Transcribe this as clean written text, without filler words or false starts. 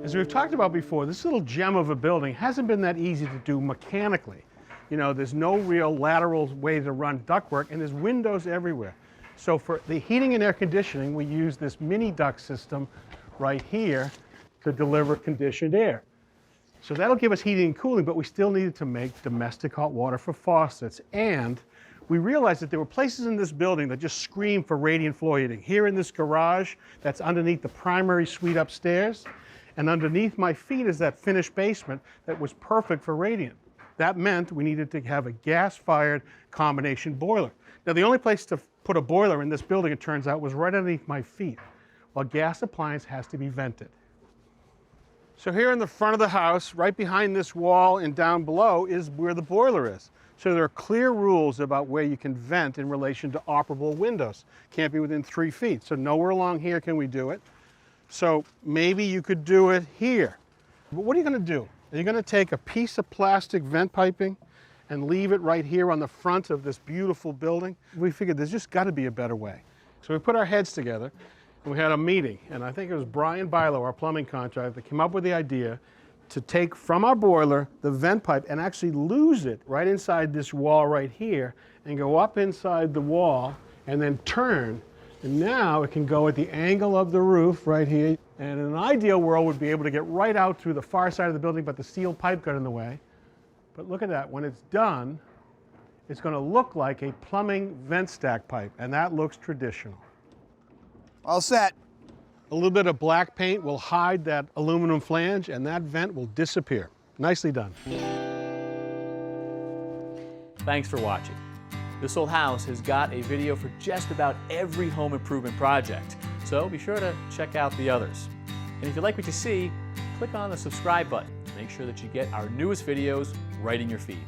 As we've talked about before, this little gem of a building hasn't been that easy to do mechanically. You know, there's no real lateral way to run ductwork, and there's windows everywhere. So for the heating and air conditioning, we use this mini duct system right here to deliver conditioned air. So that'll give us heating and cooling, but we still needed to make domestic hot water for faucets. And we realized that there were places in this building that just scream for radiant flow heating. Here in this garage, that's underneath the primary suite upstairs. And underneath my feet is that finished basement that was perfect for radiant. That meant we needed to have a gas-fired combination boiler. Now, the only place to put a boiler in this building, it turns out, was right underneath my feet. Well, a gas appliance has to be vented. So here in the front of the house, right behind this wall and down below, is where the boiler is. So there are clear rules about where you can vent in relation to operable windows. Can't be within 3 feet. So nowhere along here can we do it. So maybe you could do it here. But what are you going to do? Are you going to take a piece of plastic vent piping and leave it right here on the front of this beautiful building? We figured there's just got to be a better way. So we put our heads together and we had a meeting. And I think it was Brian Bilo, our plumbing contractor, that came up with the idea to take from our boiler the vent pipe and actually lose it right inside this wall right here and go up inside the wall and then turn. And now it can go at the angle of the roof right here. And in an ideal world, we'd be able to get right out through the far side of the building, but the steel pipe got in the way. But look at that. When it's done, it's going to look like a plumbing vent stack pipe, and that looks traditional. All set. A little bit of black paint will hide that aluminum flange, and that vent will disappear. Nicely done. Thanks for watching. This Old House has got a video for just about every home improvement project, so be sure to check out the others. And if you like what you see, click on the subscribe button to make sure that you get our newest videos right in your feed.